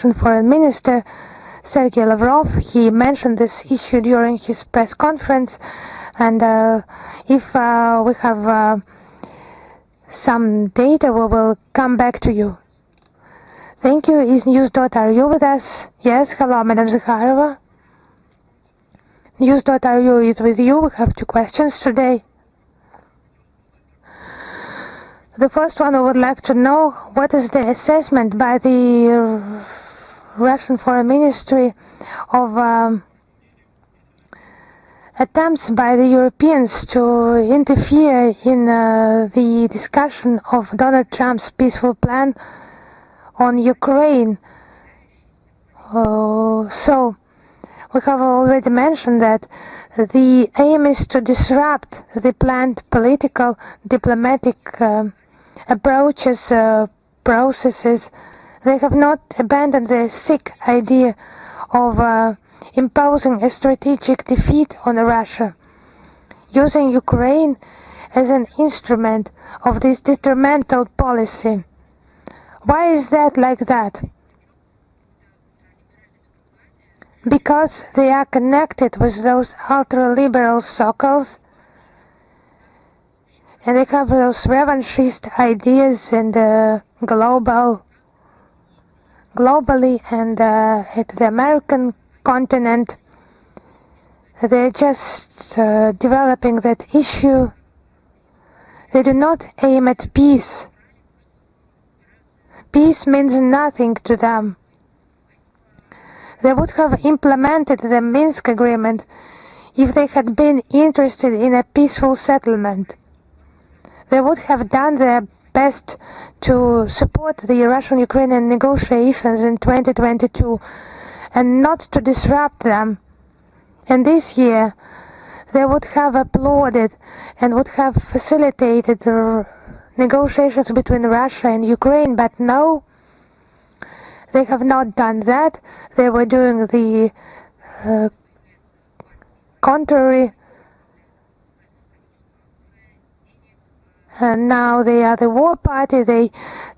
Foreign Minister Sergei Lavrov. He mentioned this issue during his press conference, and if we have some data, we will come back to you. Thank you. Is News.ru with us? Yes, hello, Madam Zakharova. News.ru is with you. We have two questions today. The first one, we would like to know what is the assessment by the Russian Foreign Ministry of attempts by the Europeans to interfere in the discussion of Donald Trump's peaceful plan on Ukraine. So we have already mentioned that the aim is to disrupt the planned political, diplomatic approaches, processes. They have not abandoned the sick idea of imposing a strategic defeat on Russia, using Ukraine as an instrument of this detrimental policy. Why is that like that? Because they are connected with those ultra-liberal circles, and they have those revanchist ideas and globally and at the American continent. They're just developing that issue. They do not aim at peace. Peace means nothing to them. They would have implemented the Minsk agreement if they had been interested in a peaceful settlement. They would have done their best to support the Russian-Ukrainian negotiations in 2022 and not to disrupt them. And this year, they would have applauded and would have facilitated negotiations between Russia and Ukraine, but no, they have not done that. They were doing the contrary. And now they are the war party. They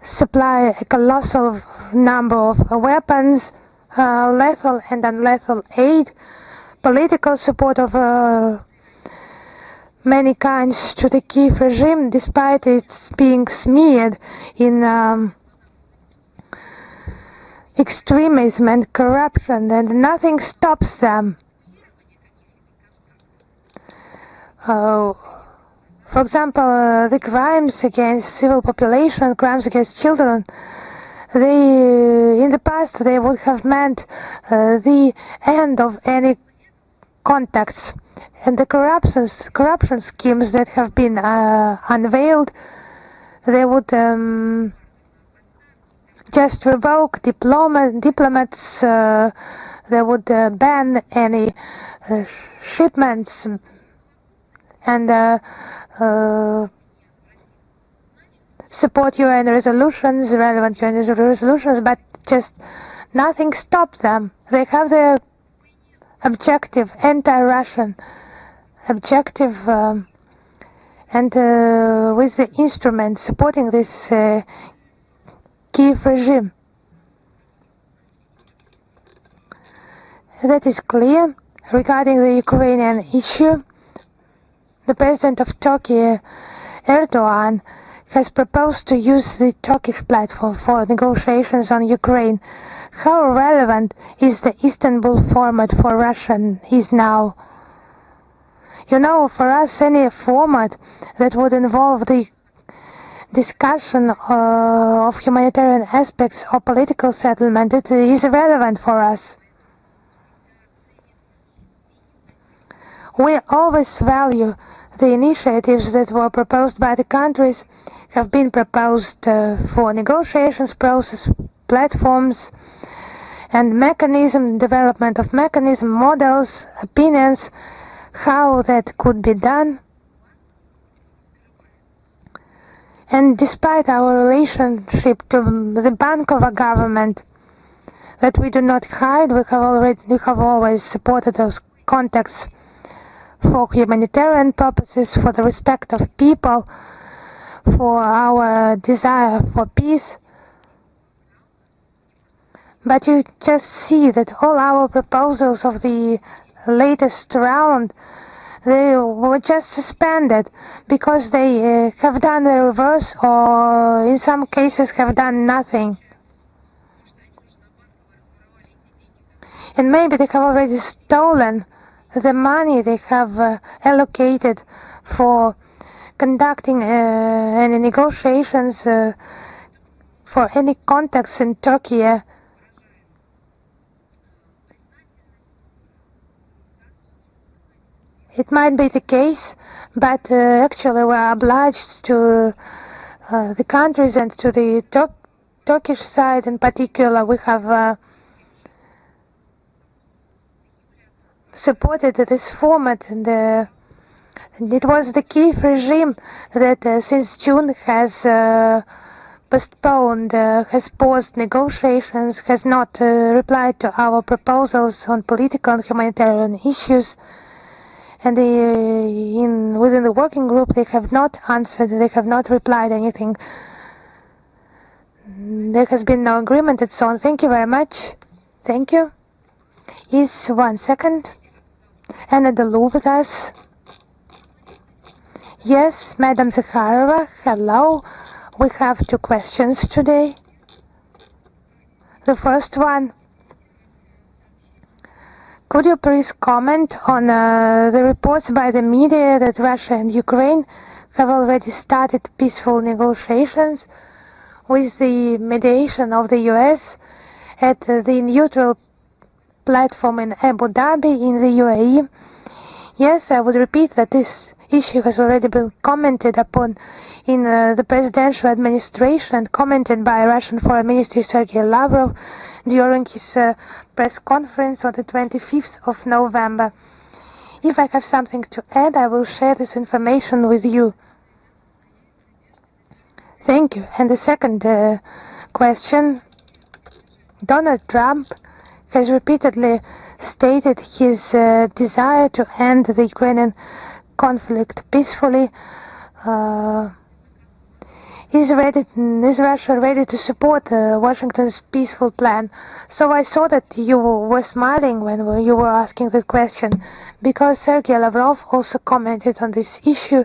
supply a colossal number of weapons, lethal and unlethal aid, political support of many kinds to the Kiev regime, despite its being smeared in extremism and corruption, and nothing stops them. For example, the crimes against civil population, crimes against children, in the past they would have meant the end of any contacts, and the corruption schemes that have been unveiled, they would just revoke diplomats, they would ban any shipments and support UN resolutions, relevant UN resolutions, but just nothing stops them. They have their objective, anti-Russian objective, and with the instrument supporting this Kiev regime. That is clear. Regarding the Ukrainian issue, the president of Turkey, Erdogan, has proposed to use the Turkish platform for negotiations on Ukraine. How relevant is the Istanbul format for Russia is now? You know, for us, any format that would involve the discussion of humanitarian aspects or political settlement, it is irrelevant for us. We always value the initiatives that were proposed by the countries, have been proposed for negotiations process, platforms, and development of mechanism, models, opinions, how that could be done. And despite our relationship to the Bankova government, that we do not hide, we have always supported those contacts for humanitarian purposes, for the respect of people, for our desire for peace. But you just see that all our proposals of the latest round, they were just suspended because they have done the reverse, or in some cases have done nothing. And maybe they have already stolen the money they have allocated for conducting any negotiations for any contacts in Turkey. It might be the case, but actually we are obliged to the countries and to the Turkish side in particular. We have supported this format, and it was the Kiev regime that since June has postponed, has paused negotiations, has not replied to our proposals on political and humanitarian issues. And within the working group, they have not answered, they have not replied anything. There has been no agreement and so on. Thank you very much. Thank you. Is 1 second. Anna Delou with us. Yes, Madam Zakharova, hello. We have 2 questions today. The first one. Could you please comment on the reports by the media that Russia and Ukraine have already started peaceful negotiations with the mediation of the US at the neutral platform in Abu Dhabi in the UAE? Yes, I would repeat that this issue has already been commented upon in the presidential administration and commented by Russian Foreign Minister Sergei Lavrov during his press conference on the 25th of November. If I have something to add, I will share this information with you. Thank you. And the second question. Donald Trump has repeatedly stated his desire to end the Ukrainian conflict peacefully. Is Russia ready to support Washington's peaceful plan? So I saw that you were smiling when you were asking that question, because Sergei Lavrov also commented on this issue,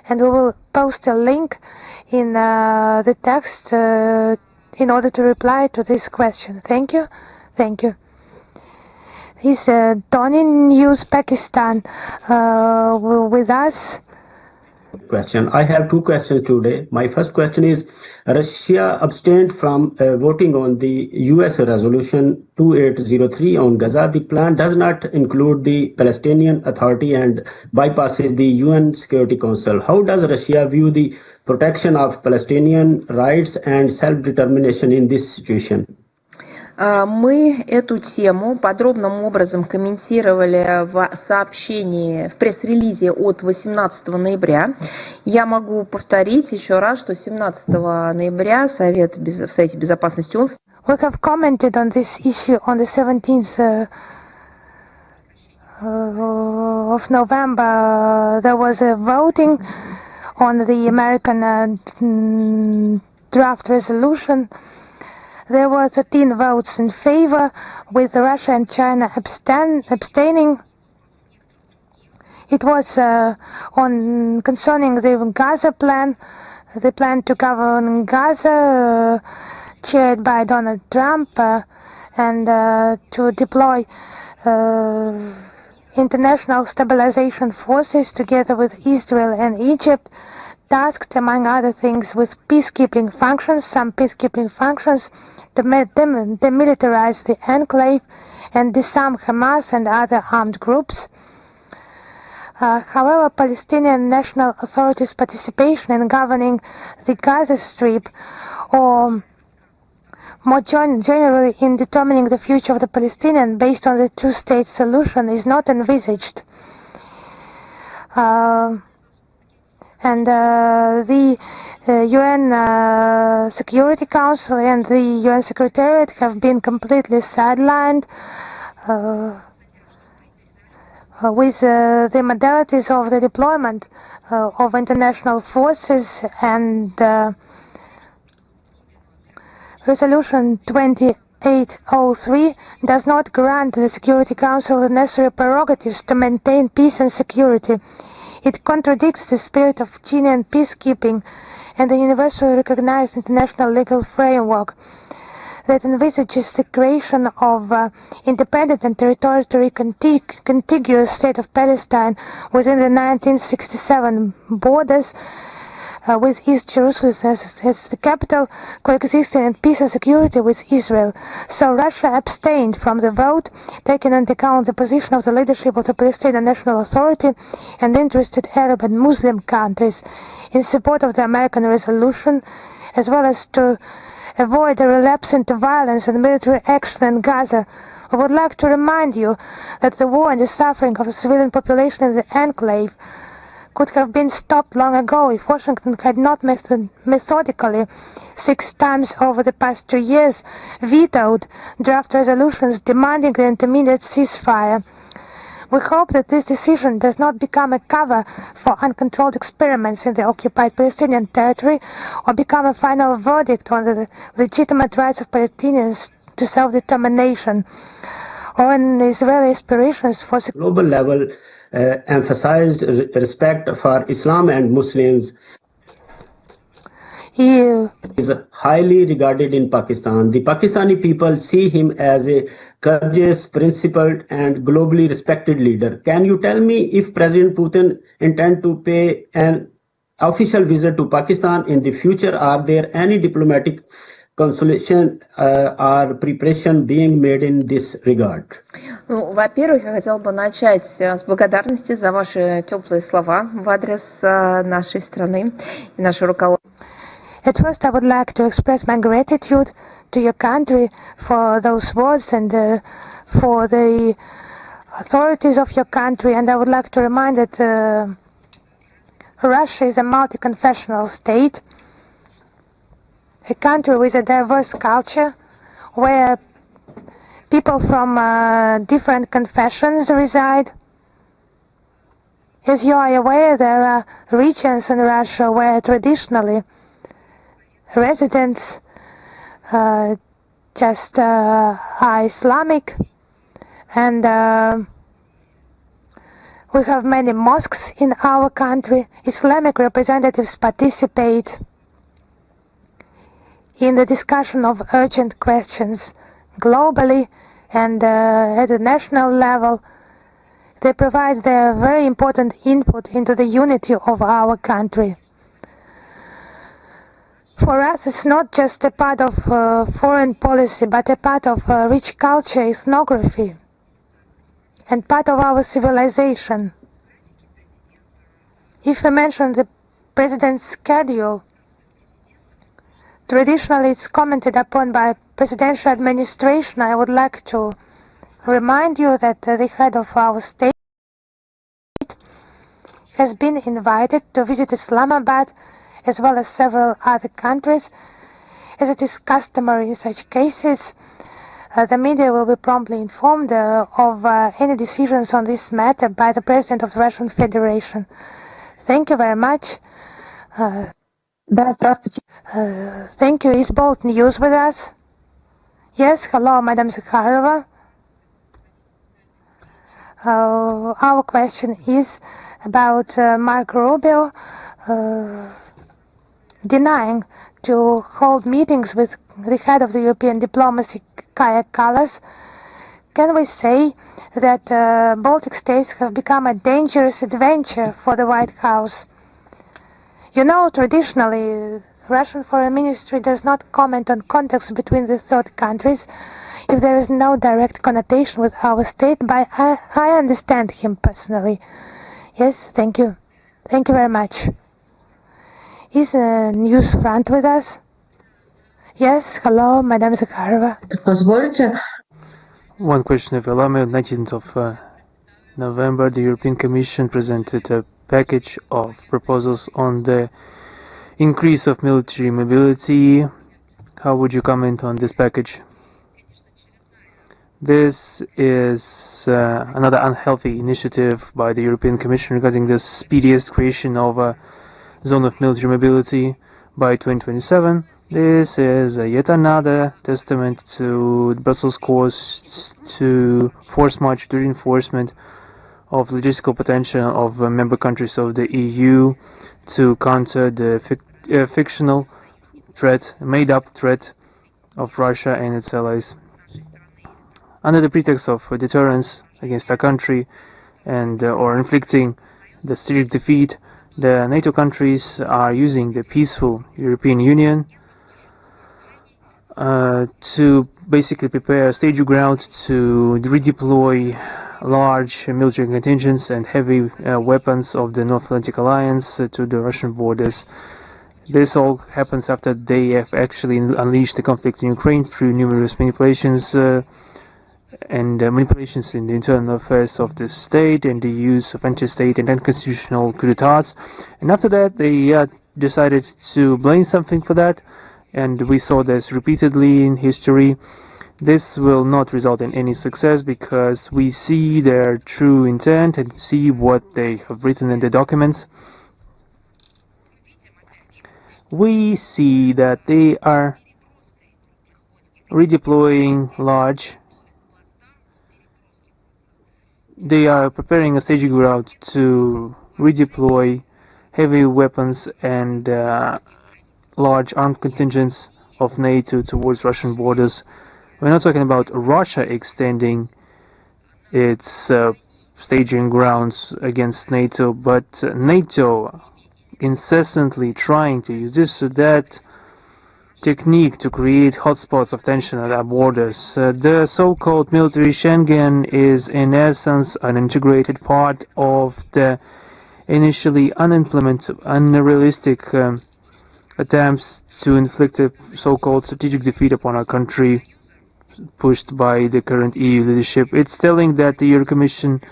and we will post a link in the text in order to reply to this question. Thank you. Thank you. Is Tony News Pakistan with us? Question. I have 2 questions today. My first question is, Russia abstained from voting on the US resolution 2803 on Gaza. The plan does not include the Palestinian Authority and bypasses the UN Security Council. How does Russia view the protection of Palestinian rights and self-determination in this situation? Мы эту тему подробным образом комментировали в сообщении, в пресс-релизе от 18 ноября. Я могу повторить еще раз, что 17 ноября в Совете Безопасности ООН. We have commented on this issue on the 17th of November. There was a voting on the American draft resolution. There were 13 votes in favor, with Russia and China abstaining. It was concerning the Gaza plan, the plan to govern Gaza, chaired by Donald Trump, and to deploy international stabilization forces together with Israel and Egypt, tasked, among other things, with peacekeeping functions, some peacekeeping functions, to demilitarize the enclave and disarm Hamas and other armed groups. However, Palestinian National Authority's participation in governing the Gaza Strip, or more generally in determining the future of the Palestinians based on the two-state solution, is not envisaged. And the UN Security Council and the UN Secretariat have been completely sidelined with the modalities of the deployment of international forces, and Resolution 2803 2803 does not grant the Security Council the necessary prerogatives to maintain peace and security. It contradicts the spirit of genuine peacekeeping and the universally recognized international legal framework that envisages the creation of independent and territorially contiguous state of Palestine within the 1967 borders, with East Jerusalem as the capital, coexisting in peace and security with Israel. So Russia abstained from the vote, taking into account the position of the leadership of the Palestinian National Authority and interested Arab and Muslim countries in support of the American resolution, as well as to avoid a relapse into violence and military action in Gaza. I would like to remind you that the war and the suffering of the civilian population in the enclave could have been stopped long ago if Washington had not methodically 6 times over the past 2 years vetoed draft resolutions demanding the intermediate ceasefire. We hope that this decision does not become a cover for uncontrolled experiments in the occupied Palestinian territory or become a final verdict on the legitimate rights of Palestinians to self-determination or in Israeli aspirations for global level emphasized respect for Islam and Muslims is highly regarded in Pakistan. The Pakistani people see him as a courageous, principled, and globally respected leader. Can you tell me if President Putin intends to pay an official visit to Pakistan in the future? Are there any diplomatic consultation or preparation being made in this regard? Ну, во-первых, я хотела бы начать с благодарности за ваши теплые слова в адрес нашей страны и нашего руководства. At first, I would like to express my gratitude to your country for those words and for the authorities of your country. And I would like to remind that Russia is a multi-confessional state, a country with a diverse culture where people from different confessions reside. As you are aware, there are regions in Russia where traditionally residents just are Islamic, and we have many mosques in our country. Islamic representatives participate in the discussion of urgent questions globally and at the national level. They provide their very important input into the unity of our country. For us, it's not just a part of foreign policy, but a part of rich culture, ethnography, and part of our civilization. If we mention the president's schedule, traditionally it's commented upon by presidential administration. I would like to remind you that the head of our state has been invited to visit Islamabad as well as several other countries. As it is customary in such cases, the media will be promptly informed of any decisions on this matter by the President of the Russian Federation. Thank you very much. Thank you. Is Bold News with us? Yes, hello, Madam Zakharova. Our question is about Marco Rubio denying to hold meetings with the head of the European diplomacy, Kaja Kallas. Can we say that Baltic states have become a dangerous adventure for the White House? You know, traditionally, Russian Foreign Ministry does not comment on contacts between the third countries if there is no direct connotation with our state, but I understand him personally. Yes, thank you. Thank you very much. Is News Front with us? Yes, hello, Madam Zakharova. One question, if you allow me. On 19th of November, the European Commission presented a package of proposals on the increase of military mobility. How would you comment on this package? This is another unhealthy initiative by the European Commission regarding the speediest creation of a zone of military mobility. by 2027. This is yet another testament to Brussels' course to force much the reinforcement of logistical potential of member countries of the EU to counter the fictional threat, made-up threat of Russia and its allies. Under the pretext of deterrence against our country and or inflicting the strategic defeat, the NATO countries are using the peaceful European Union to basically prepare a staging ground to redeploy large military contingents and heavy weapons of the North Atlantic Alliance to the Russian borders. This all happens after they have actually unleashed the conflict in Ukraine through numerous manipulations and manipulations in the internal affairs of the state and the use of anti-state and unconstitutional coup d'etats. And after that, they decided to blame something for that, and we saw this repeatedly in history. This will not result in any success because we see their true intent and see what they have written in the documents. We see that they are redeploying large. They are preparing a staging ground to redeploy heavy weapons and large armed contingents of NATO towards Russian borders. We're not talking about Russia extending its staging grounds against NATO, but NATO incessantly trying to use this or that technique to create hotspots of tension at our borders. The so-called military Schengen is in essence an integrated part of the initially unimplemented, unrealistic attempts to inflict a so-called strategic defeat upon our country pushed by the current EU leadership. It's telling that the European Commission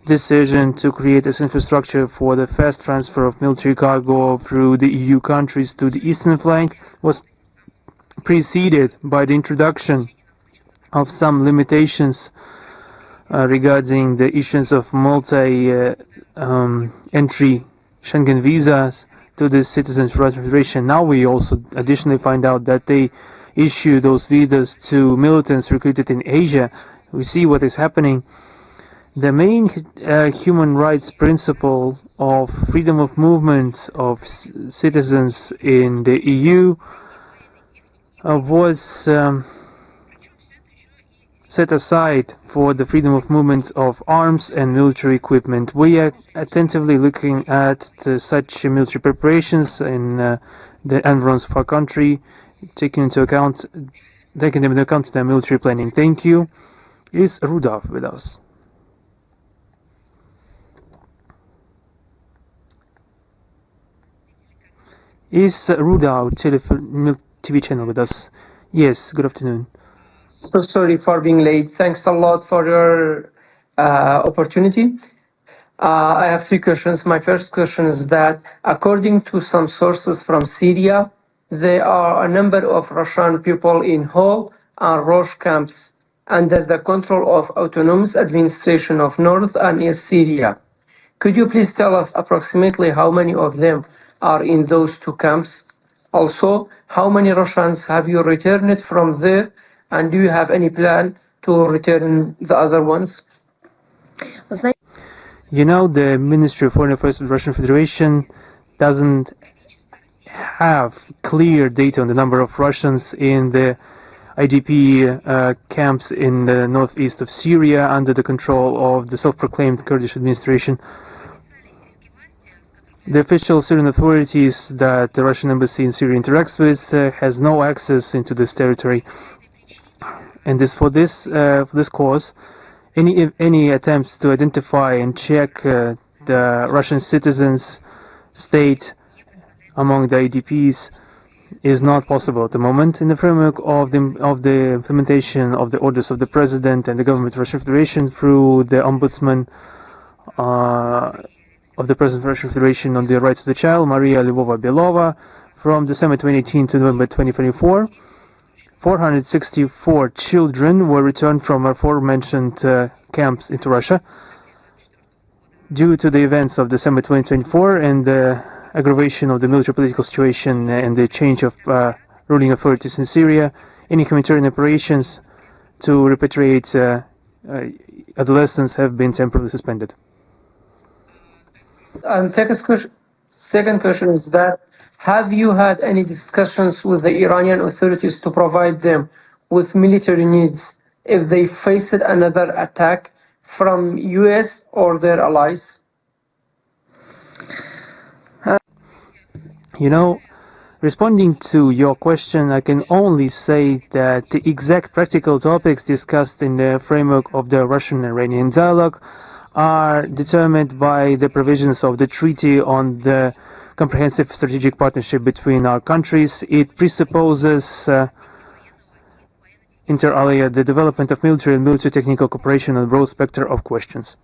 decision to create this infrastructure for the fast transfer of military cargo through the EU countries to the eastern flank was preceded by the introduction of some limitations regarding the issuance of multi-entry Schengen visas to the citizens of the Russian Federation. Now we also additionally find out that they issue those visas to militants recruited in Asia. We see what is happening. The main human rights principle of freedom of movement of citizens in the EU was set aside for the freedom of movement of arms and military equipment. We are attentively looking at such military preparations in the environs of our country, taking them into account their military planning. Thank you. Is Rudolf with us? Is Rudolf TV channel with us? Yes, good afternoon. So sorry for being late. Thanks a lot for your opportunity. I have three questions. My first question is that according to some sources from Syria, there are a number of Russian people in Hol and Rosh camps under the control of Autonomous Administration of North and East Syria. Could you please tell us approximately how many of them are in those two camps? Also, how many Russians have you returned from there, and do you have any plan to return the other ones? You know, the Ministry of Foreign Affairs of the Russian Federation doesn't have clear data on the number of Russians in the IDP camps in the northeast of Syria under the control of the self-proclaimed Kurdish administration. The official Syrian authorities that the Russian embassy in Syria interacts with has no access into this territory, and for this cause, any attempts to identify and check the Russian citizens' state among the IDPs is not possible at the moment. In the framework of the implementation of the orders of the President and the government of the Russian Federation through the Ombudsman of the President of the Russian Federation on the rights of the child, Maria Lvova-Belova, from December 2018 to November 2024, 464 children were returned from aforementioned camps into Russia. Due to the events of December 2024 and the aggravation of the military political situation and the change of ruling authorities in Syria, any humanitarian operations to repatriate adolescents have been temporarily suspended. And second question is that, have you had any discussions with the Iranian authorities to provide them with military needs if they faced another attack from US or their allies? You know, responding to your question, I can only say that the exact practical topics discussed in the framework of the Russian-Iranian dialogue are determined by the provisions of the Treaty on the Comprehensive Strategic Partnership between our countries. It presupposes inter alia the development of military and military technical cooperation on a broad spectrum of questions.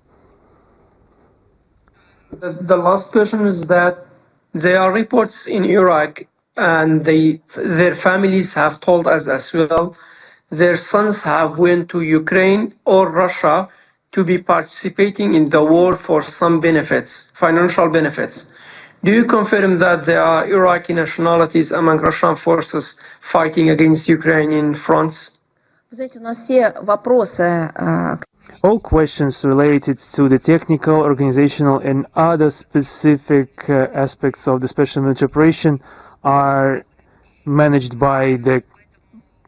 The last question is that there are reports in Iraq, and their families have told us as well, their sons have went to Ukraine or Russia to be participating in the war for some benefits, financial benefits. Do you confirm that there are Iraqi nationalities among Russian forces fighting against Ukrainian fronts? All questions related to the technical, organizational, and other specific aspects of the special military operation are managed by the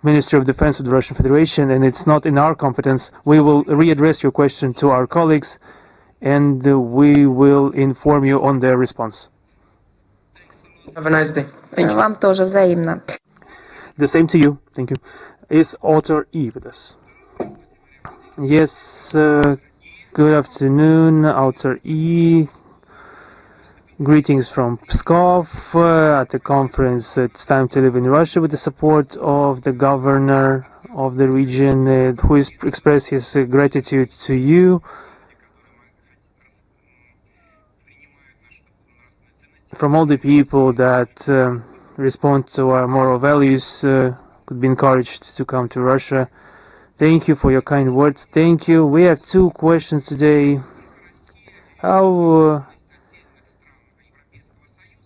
Ministry of Defense of the Russian Federation, and it's not in our competence. We will readdress your question to our colleagues, and we will inform you on their response. Have a nice day. Thank you. Вам тоже взаимно. The same to you. Thank you. Is Author E with us? Yes, good afternoon, Author E. Greetings from Pskov at the conference It's Time to Live in Russia, with the support of the governor of the region who has expressed his gratitude to you. From all the people that respond to our moral values, could be encouraged to come to Russia. Thank you for your kind words. Thank you. We have two questions today. How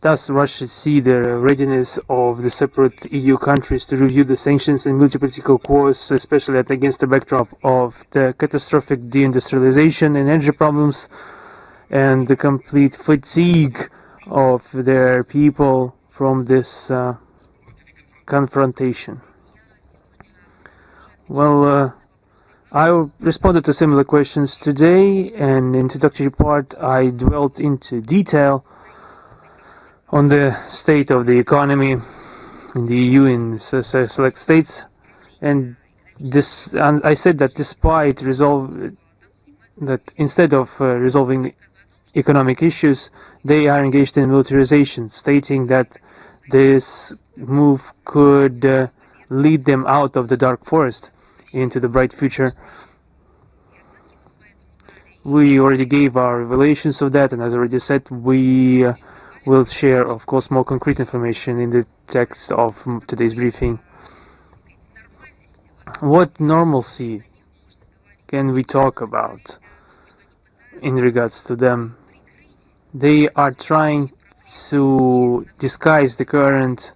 does Russia see the readiness of the separate EU countries to review the sanctions and multi-political course, especially against the backdrop of the catastrophic deindustrialization and energy problems and the complete fatigue of their people from this confrontation? Well, I responded to similar questions today, and in the introductory part I dwelt into detail on the state of the economy in the EU in select states, and I said that despite instead of resolving economic issues, they are engaged in militarization, stating that this move could lead them out of the dark forest into the bright future. We already gave our revelations of that, and as I already said, we will share, of course, more concrete information in the text of today's briefing. What normalcy can we talk about in regards to them? They are trying to disguise the current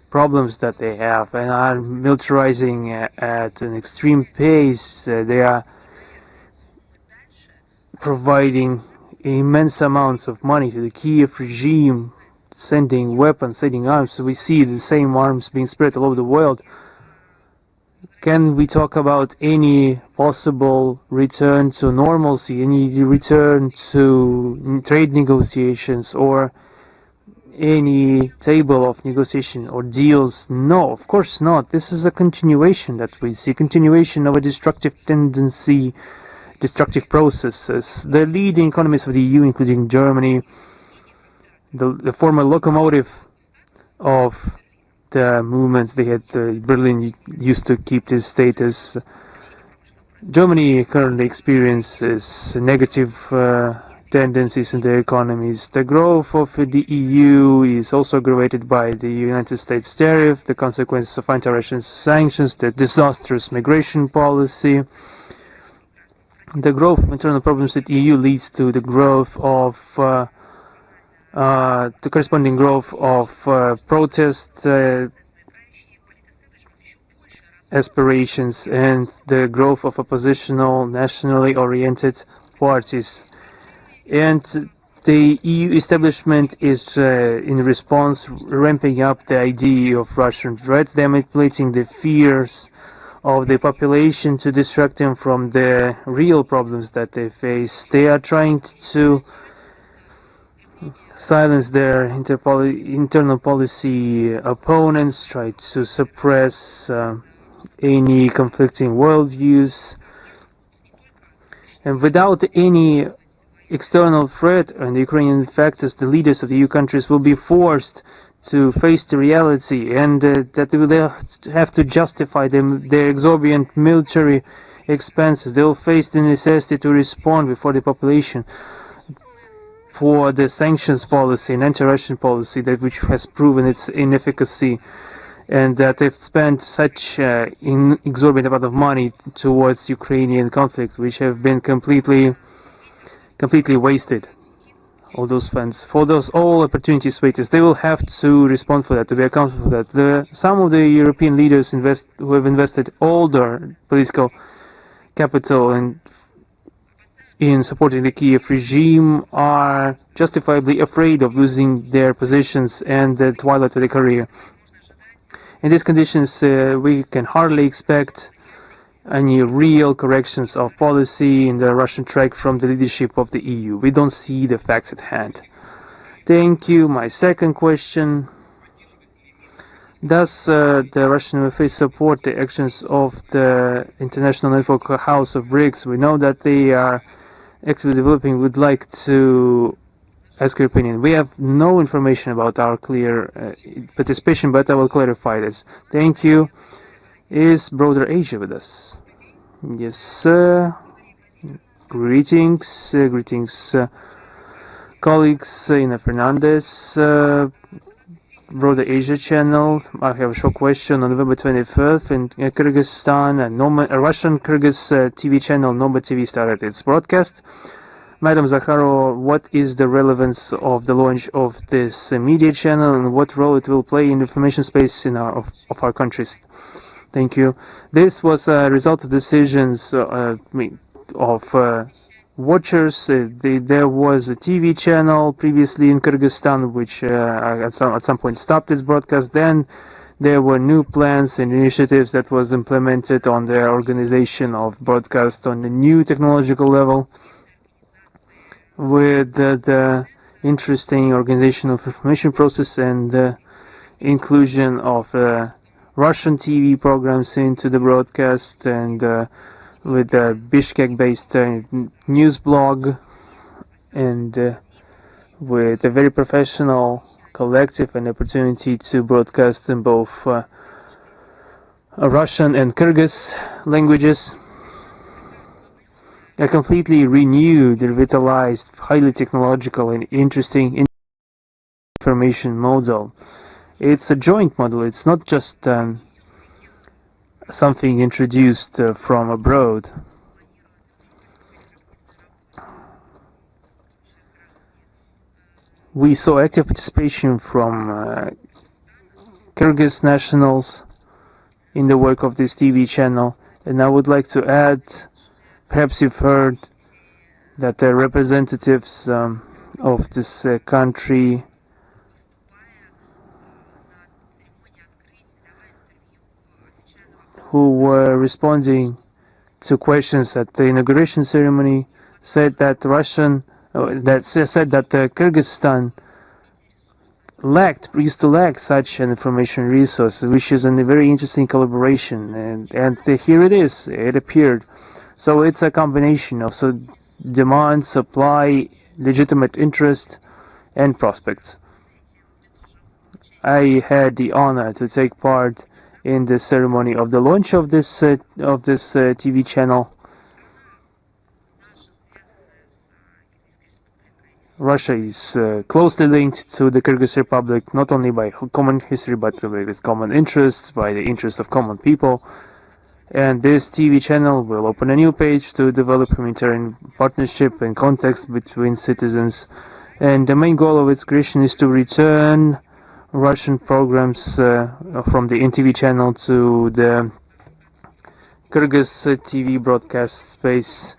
problems that they have and are militarizing at an extreme pace. They are providing immense amounts of money to the Kiev regime, sending weapons, sending arms. So we see the same arms being spread all over the world. Can we talk about any possible return to normalcy, any return to trade negotiations, or any table of negotiation or deals? No, of course not. This is a continuation that we see, continuation of a destructive tendency, destructive processes. The leading economies of the EU, including Germany, the former locomotive of the movements they had, Berlin used to keep this status. Germany currently experiences negative tendencies in their economies. The growth of the EU is also aggravated by the United States tariff, the consequences of anti-Russian sanctions, the disastrous migration policy, The growth of internal problems at EU leads to the growth of the corresponding growth of protest aspirations and the growth of oppositional, nationally oriented parties. And the EU establishment is, in response, ramping up the idea of Russian threats. They are manipulating the fears of the population to distract them from the real problems that they face. They are trying to silence their internal policy opponents, try to suppress any conflicting worldviews, and without any external threat on the Ukrainian factors, the leaders of the EU countries will be forced to face the reality, and that they will have to justify their exorbitant military expenses. They will face the necessity to respond before the population for the sanctions policy and anti-Russian policy which has proven its inefficacy, and that they've spent such exorbitant amount of money towards Ukrainian conflict, which have been completely wasted. All those funds for those all opportunities waiters, they will have to respond for that, to be accountable for that. Some of the European leaders who have invested all their political capital in supporting the Kiev regime are justifiably afraid of losing their positions and the twilight of their career. In these conditions, we can hardly expect any real corrections of policy in the Russian track from the leadership of the EU. We don't see the facts at hand. Thank you. My second question: does the Russian MFA support the actions of the International Network House of BRICS? We know that they are actively developing. Would like to ask your opinion. We have no information about our clear participation, but I will clarify this. Thank you. Is Broader Asia with us? Yes, sir. Greetings, colleagues. Ina Fernandez, Broader Asia channel. I have a short question. On November 25th in Kyrgyzstan, a Russian Kyrgyz TV channel, Nova TV, started its broadcast. Madam Zakharova, what is the relevance of the launch of this media channel, and what role it will play in the information space in of our countries? Thank you. This was a result of decisions of watchers. There was a TV channel previously in Kyrgyzstan which at some point stopped its broadcast. Then there were new plans and initiatives that was implemented on the organization of broadcast on the new technological level, with the interesting organization of information process and the inclusion of Russian TV programs into the broadcast, and with a Bishkek-based news blog, and with a very professional collective and opportunity to broadcast in both Russian and Kyrgyz languages. A completely renewed, revitalized, highly technological and interesting information model. It's a joint model. It's not just something introduced from abroad. We saw active participation from Kyrgyz nationals in the work of this TV channel, and I would like to add, perhaps you've heard that the representatives of this country who were responding to questions at the inauguration ceremony said that Kyrgyzstan used to lack such an information resource, which is a very interesting collaboration, and here it is. It appeared. So it's a combination of demand, supply, legitimate interest, and prospects. I had the honor to take part in the ceremony of the launch of this TV channel. Russia is closely linked to the Kyrgyz Republic, not only by common history, but with common interests, by the interests of common people. And this TV channel will open a new page to develop humanitarian partnership and context between citizens. And the main goal of its creation is to return Russian programs from the NTV channel to the Kyrgyz TV broadcast space,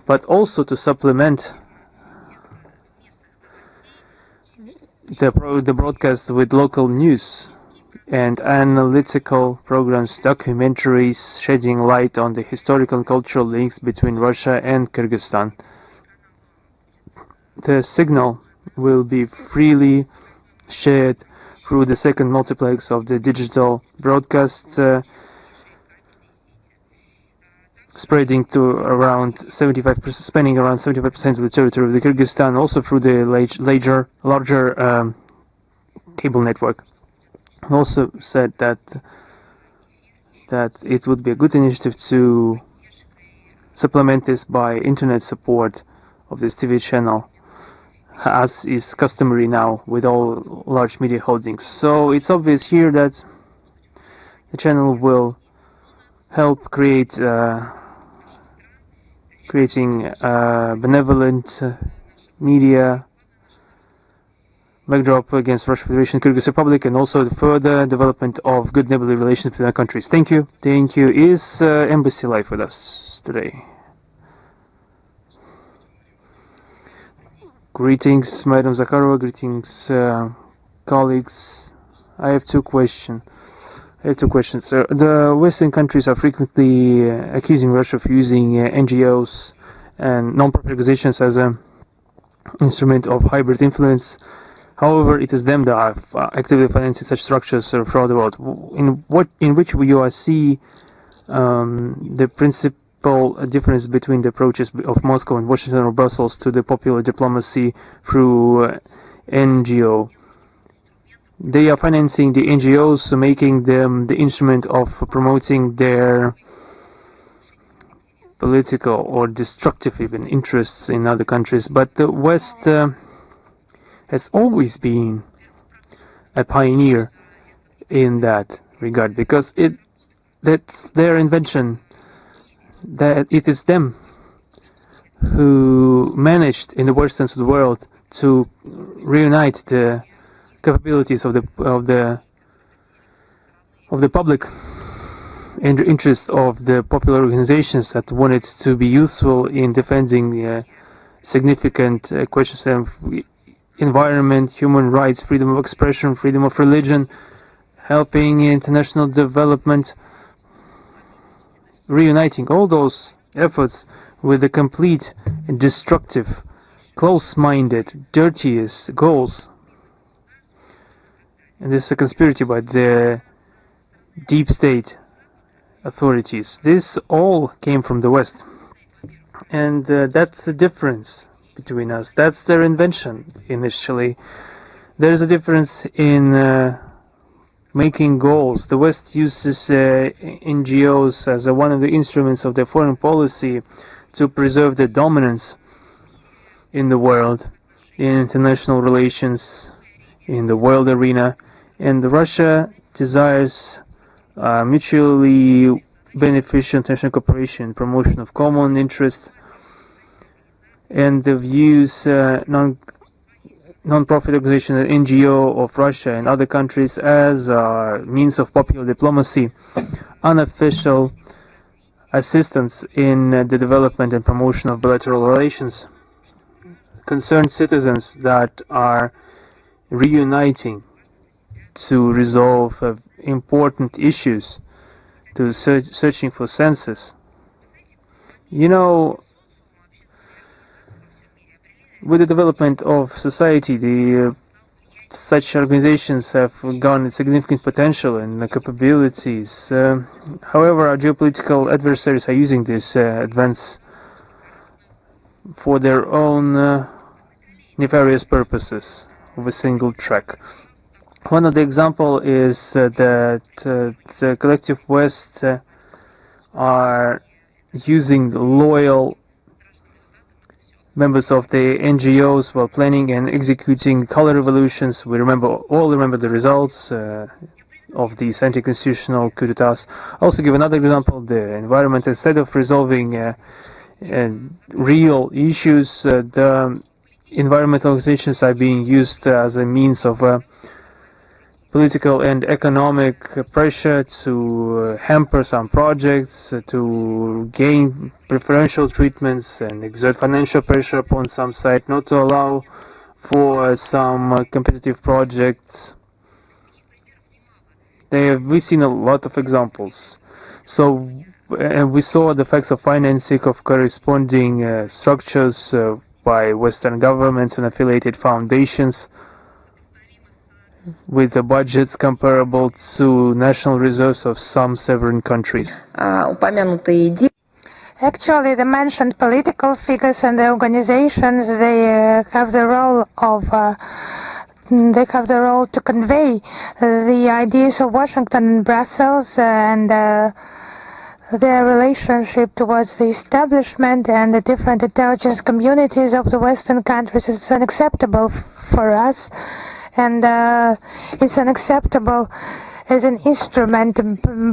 but also to supplement the broadcast with local news and analytical programs, documentaries shedding light on the historical and cultural links between Russia and Kyrgyzstan. The signal will be freely shared through the second multiplex of the digital broadcast, spreading to around 75%, spanning around 75% of the territory of the Kyrgyzstan, also through the larger cable network. Also said that it would be a good initiative to supplement this by internet support of this TV channel, as is customary now with all large media holdings. So it's obvious here that the channel will help creating benevolent media backdrop against Russian Federation and Kyrgyz Republic, and also the further development of good neighborly relations between our countries. Thank you. Thank you. Is Embassy live with us today? Greetings, Madam Zakharova. Greetings, colleagues. I have two questions. The Western countries are frequently accusing Russia of using NGOs and non-profit organizations as an instrument of hybrid influence. However, it is them that are actively financing such structures throughout the world. In which you see the principal difference between the approaches of Moscow and Washington or Brussels to the popular diplomacy through NGO? They are financing the NGOs, making them the instrument of promoting their political or destructive even interests in other countries. But the West has always been a pioneer in that regard, because that's their invention, that it is them who managed in the worst sense of the world to reunite the capabilities of the public and the interests of the popular organizations that wanted to be useful in defending significant questions of environment, human rights, freedom of expression, freedom of religion, helping international development, reuniting all those efforts with the complete destructive, close-minded, dirtiest goals. And this is a conspiracy by the deep state authorities. This all came from the West. And that's the difference between us. That's their invention initially. There's a difference in making goals. The West uses NGOs as one of the instruments of their foreign policy to preserve their dominance in the world, in international relations, in the world arena. And Russia desires mutually beneficial international cooperation, promotion of common interests, and the views non-profit organization and NGO of Russia and other countries as means of popular diplomacy, unofficial assistance in the development and promotion of bilateral relations, concerned citizens that are reuniting to resolve important issues, to searching for senses. You know, with the development of society, such organizations have garnered significant potential and capabilities. However, our geopolitical adversaries are using this advance for their own nefarious purposes of a single track. One of the examples is that the collective West are using the loyal members of the NGOs while planning and executing color revolutions. We all remember the results. of these anti-constitutional coup d'etats. Also give another example, the environment. Instead of resolving real issues, the environmental organizations are being used as a means of political and economic pressure to hamper some projects, to gain preferential treatments and exert financial pressure upon some site, not to allow for some competitive projects. We've seen a lot of examples. So we saw the effects of financing of corresponding structures by Western governments and affiliated foundations with the budgets comparable to national reserves of some sovereign countries. Actually, the mentioned political figures and the organizations, they have the role to convey the ideas of Washington and Brussels and their relationship towards the establishment and the different intelligence communities of the Western countries. It's unacceptable for us, and it's unacceptable as an instrument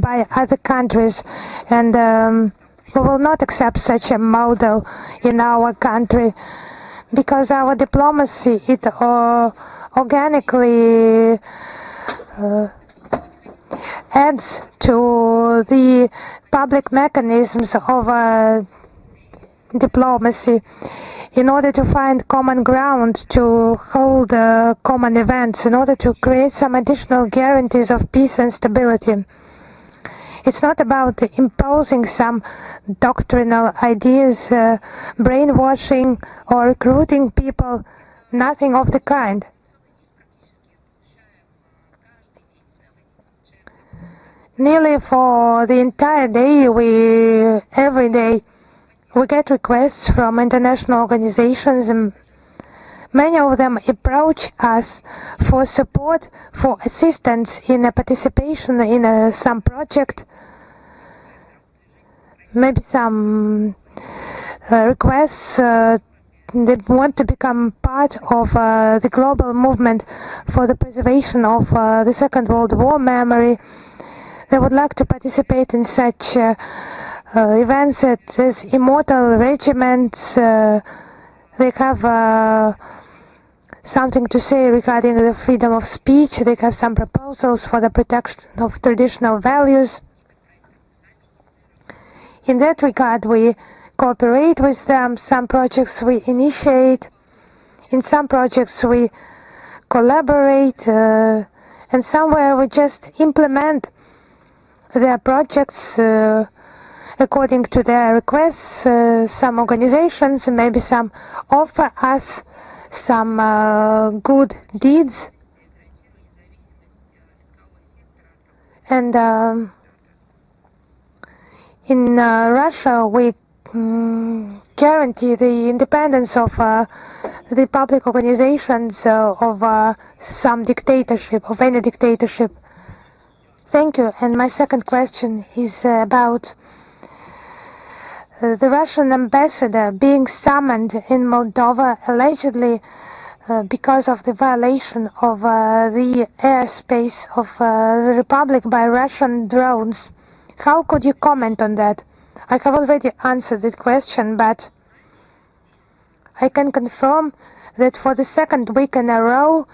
by other countries, and we will not accept such a model in our country, because our diplomacy, it organically adds to the public mechanisms of diplomacy in order to find common ground, to hold common events, in order to create some additional guarantees of peace and stability. It's not about imposing some doctrinal ideas, brainwashing or recruiting people, nothing of the kind. Nearly for the entire day, every day, we get requests from international organizations, and many of them approach us for support, for assistance in a participation in some project, maybe some requests they want to become part of the global movement for the preservation of the Second World War memory. They would like to participate in such events as immortal regiments. They have something to say regarding the freedom of speech. They have some proposals for the protection of traditional values. In that regard, we cooperate with them. Some projects we initiate. In some projects we collaborate. And somewhere we just implement their projects according to their requests. Some organizations, maybe some offer us some good deeds. And in Russia, we guarantee the independence of the public organizations of some dictatorship, of any dictatorship. Thank you. And my second question is about the Russian ambassador being summoned in Moldova allegedly because of the violation of the airspace of the Republic by Russian drones. How could you comment on that? I have already answered that question, but I can confirm that for the second week in a row,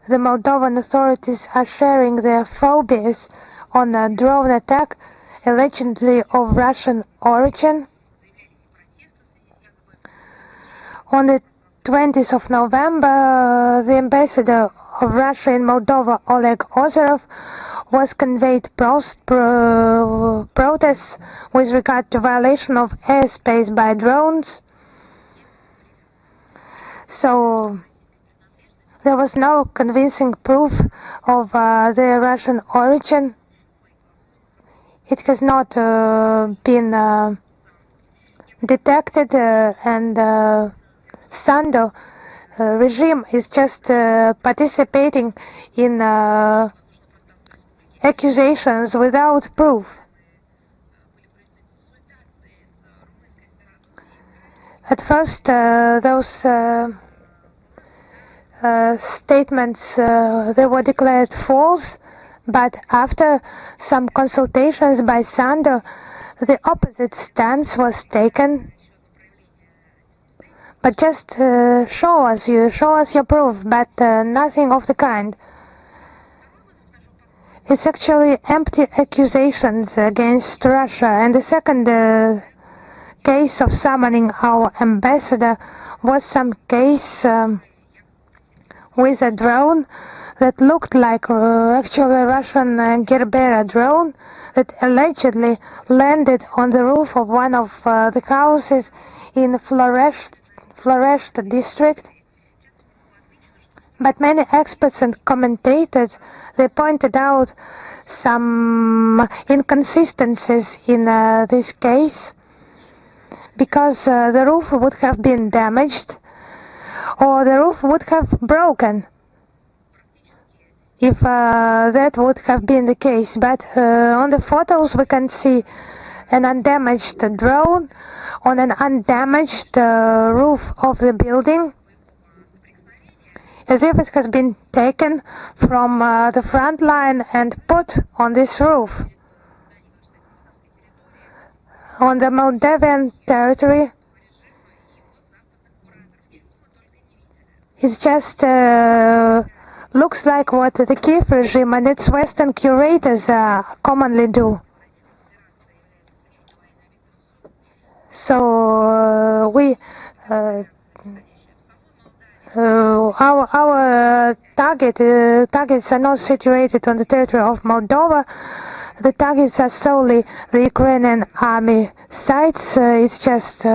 the Moldovan authorities are sharing their phobias on a drone attack allegedly of Russian origin. On the 20th of November, the ambassador of Russia in Moldova, Oleg Ozerov, was conveyed protests with regard to violation of airspace by drones. So there was no convincing proof of their Russian origin. It has not been detected, and Sando regime is just participating in accusations without proof. At first, those statements they were declared false, But after some consultations by Sandor, the opposite stance was taken. But just show us your proof, but nothing of the kind. It's actually empty accusations against Russia. And the second case of summoning our ambassador was some case with a drone that looked like actually a Russian Gerbera drone that allegedly landed on the roof of one of the houses in Floresht district. But many experts and commentators, they pointed out some inconsistencies in this case, because the roof would have been damaged or the roof would have broken if that would have been the case. But on the photos we can see an undamaged drone on an undamaged roof of the building, as if it has been taken from the front line and put on this roof. On the Moldavian territory, it just looks like what the Kiev regime and its Western curators commonly do. So our targets are not situated on the territory of Moldova. The targets are solely the Ukrainian army sites. It's just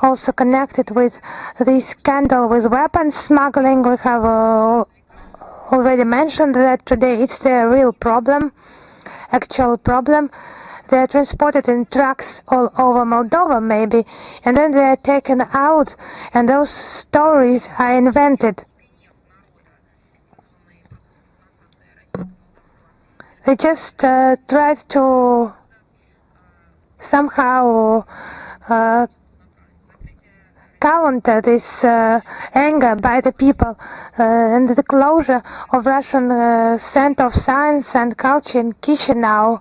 also connected with this scandal with weapons smuggling. We have already mentioned that today. It's the real problem, actual problem. They are transported in trucks all over Moldova, maybe, and then they are taken out, and those stories are invented. They just tried to somehow counter this anger by the people and the closure of Russian Center of Science and Culture in Chisinau.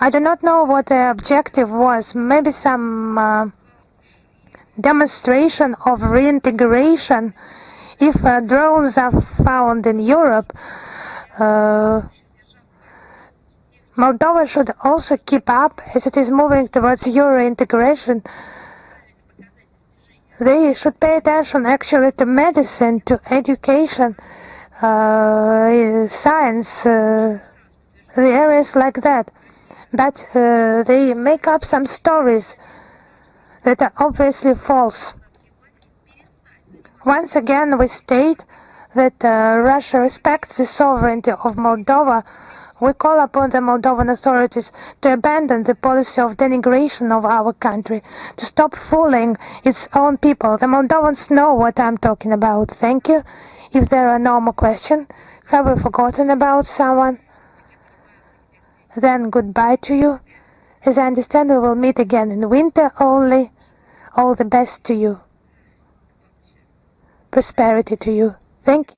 I do not know what the objective was. Maybe some demonstration of reintegration. If drones are found in Europe, Moldova should also keep up as it is moving towards Euro integration. They should pay attention actually to medicine, to education, science, the areas like that. But they make up some stories that are obviously false. Once again, we state that Russia respects the sovereignty of Moldova. We call upon the Moldovan authorities to abandon the policy of denigration of our country, to stop fooling its own people. The Moldovans know what I'm talking about. Thank you. If there are no more questions, have we forgotten about someone? Then goodbye to you. As I understand, we will meet again in winter only. All the best to you. Prosperity to you. Thank you.